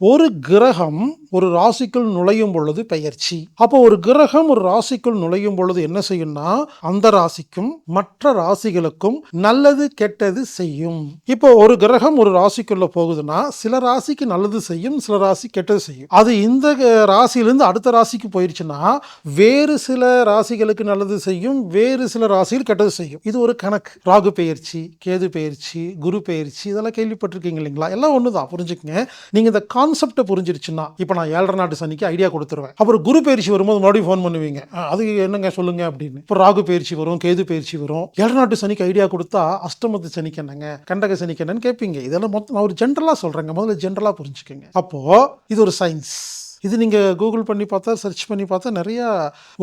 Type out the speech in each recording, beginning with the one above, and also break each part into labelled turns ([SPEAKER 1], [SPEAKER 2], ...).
[SPEAKER 1] ஒரு கிரகம் ஒரு ராசிக்குள் நுழையும் பொழுது பெயர்ச்சி. அப்போ ஒரு கிரகம் ஒரு ராசிக்குள் நுழையும் பொழுது என்ன செய்யும்னா, அந்த ராசிக்கும் மற்ற ராசிகளுக்கும் நல்லது கெட்டது செய்யும். இப்போ ஒரு கிரகம் ஒரு ராசிக்குள்ள போகுதுன்னா, சில ராசிக்கு நல்லது செய்யும், சில ராசி கெட்டது செய்யும். அது இந்த ராசியிலிருந்து அடுத்த ராசிக்கு போயிருச்சுன்னா, வேறு சில ராசிகளுக்கு நல்லது செய்யும், வேறு சில ராசிகள் கெட்டது செய்யும். இது ஒரு கணக்கு. ராகு பெயர்ச்சி, கேது பெயர்ச்சி, குரு பெயர்ச்சி, இதெல்லாம் கேள்விப்பட்டிருக்கீங்க இல்லைங்களா? எல்லாம் ஒண்ணுதான், புரிஞ்சுக்கங்க. நீங்க இந்த கான்செப்டை புரிஞ்சிருச்சுன்னா, இப்போ நான் 7.5 நாட்டு சனிக்கு ஐடியா கொடுத்துருவேன். அப்புறம் குரு பயிற்சி வரும்போது மறுபடியும் ஃபோன் பண்ணுவீங்க, அது என்னங்க சொல்லுங்க அப்படின்னு. இப்போ ராகு பயிற்சி வரும், கேது பயிற்சி வரும். 7 நாட்டு சனிக்கு ஐடியா கொடுத்தா அஷ்டமத்து சனிக்கு என்னங்க, கண்டக சனிக்கு என்னன்னு கேட்பீங்க. இதெல்லாம் மொத்தம் நான் ஒரு ஜென்ரலா சொல்றேங்க, முதல்ல ஜென்ரலா புரிஞ்சுக்கங்க. அப்போ இது ஒரு சயின்ஸ். இது நீங்க கூகுள் பண்ணி பார்த்தா, சர்ச் பண்ணி பார்த்தா நிறைய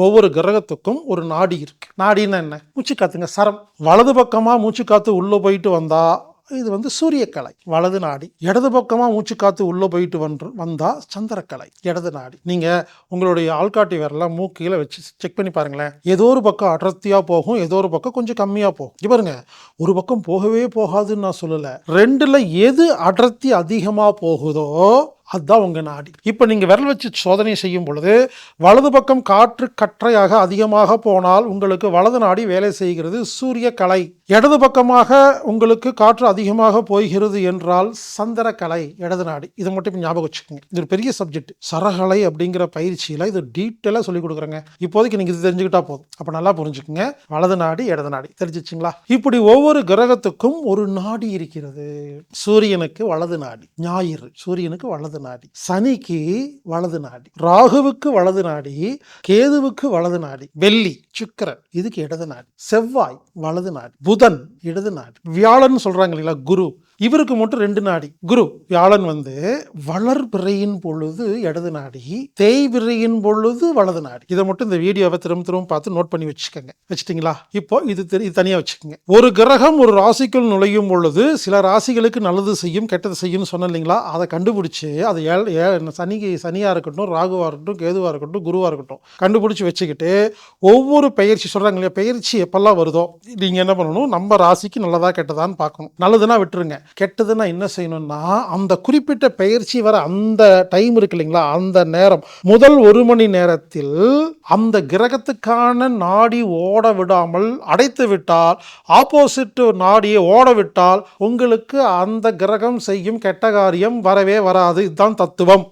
[SPEAKER 1] ஒவ்வொரு கிரகத்துக்கும் ஒரு நாடி இருக்கு. நாடின்னா என்ன? மூச்சு காத்துங்க, சரம். வலது பக்கமா மூச்சு காத்து உள்ள போயிட்டு வந்தா இது சூரியக்கலை, வலது நாடி. இடது பக்கமா மூச்சு காத்து உள்ள போயிட்டு வந்தா சந்திரக்கலை, இடது நாடி. நீங்க உங்களுடைய ஆள்காட்டி விரலாம் மூக்கில வச்சு செக் பண்ணி பாருங்களேன். ஏதோ ஒரு பக்கம் அடர்த்தியா போகும், ஏதோ ஒரு பக்கம் கொஞ்சம் கம்மியா போகும். பாருங்க, ஒரு பக்கம் போகவே போகாதுன்னு நான் சொல்லல. ரெண்டுல எது அடர்த்தி அதிகமா போகுதோ அதுதான் உங்க நாடி. இப்ப நீங்க விரல் வச்சு சோதனை செய்யும் பொழுது வலது பக்கம் காற்று கற்றையாக அதிகமாக போனால் உங்களுக்கு வலது நாடி வேலை செய்கிறது, சூரிய கலை. இடது பக்கமாக உங்களுக்கு காற்று அதிகமாக போகிறது என்றால் சந்திர கலை, இடது நாடி. இதை மட்டும் ஞாபகம் வச்சுக்கோங்க. இது ஒரு பெரிய சப்ஜெக்ட். சரகலை அப்படிங்கிற பயிற்சியில இது டீட்டெயிலா சொல்லி கொடுக்குறேங்க. இப்போதைக்கு நீங்க இது தெரிஞ்சுக்கிட்டா போதும். அப்ப நல்லா புரிஞ்சுக்கோங்க. வலது நாடி, இடது நாடி தெரிஞ்சிச்சுங்களா? இப்படி ஒவ்வொரு கிரகத்துக்கும் ஒரு நாடி இருக்கிறது. சூரியனுக்கு வலது நாடி, ஞாயிறு சூரியனுக்கு வலது நாடி, சனிக்கு வலது நாடி, ராகுவுக்கு வலது நாடி, கேதுவுக்கு வலது நாடி, வெள்ளி சுக்கிரன் இதுக்கு இடது நாடி, செவ்வாய் வலது நாடி, புதன் இடது நாடி, வியாழன் சொல்றாங்க இல்லைங்களா குரு, இவருக்கு மட்டும் 2 நாடி. குரு வியாழன் வளர்பிறையின் பொழுது இடது நாடி, தேய்பிறையின் பொழுது வலது நாடி. இதை மட்டும் இந்த வீடியோவை திரும்ப பார்த்து நோட் பண்ணி வச்சுக்கோங்க. வச்சுட்டீங்களா? இப்போ இது தனியா வச்சுக்கோங்க. ஒரு கிரகம் ஒரு ராசிக்குள் நுழையும் பொழுது சில ராசிகளுக்கு நல்லது செய்யும், கெட்டது செய்யும் சொன்ன இல்லைங்களா? அதை கண்டுபிடிச்சு அது சனியா இருக்கட்டும், ராகுவா இருக்கட்டும், கேதுவா இருக்கட்டும், குருவா இருக்கட்டும் கண்டுபிடிச்சு வச்சுக்கிட்டு ஒவ்வொரு பயிற்சி சொல்றாங்க இல்லையா, பயிற்சி எப்பெல்லாம் வருதோ நீங்க என்ன பண்ணணும், நம்ம ராசிக்கு நல்லதா கெட்டதான்னு பார்க்கணும். நல்லதுன்னா விட்டுருங்க, கெட்டதுன்னா என்ன செய்யணும்னா அந்த குறிப்பிட்ட பயிற்சி வர அந்த டைம் இருக்கு இல்லைங்களா, அந்த நேரம் முதல் 1 மணி நேரத்தில் அந்த கிரகத்துக்கான நாடி ஓட விடாமல் அடைத்து விட்டால், ஆப்போசிட் நாடியை ஓட விட்டால் உங்களுக்கு அந்த கிரகம் செய்யும் கெட்ட காரியம் வரவே வராது. இதுதான் தத்துவம்.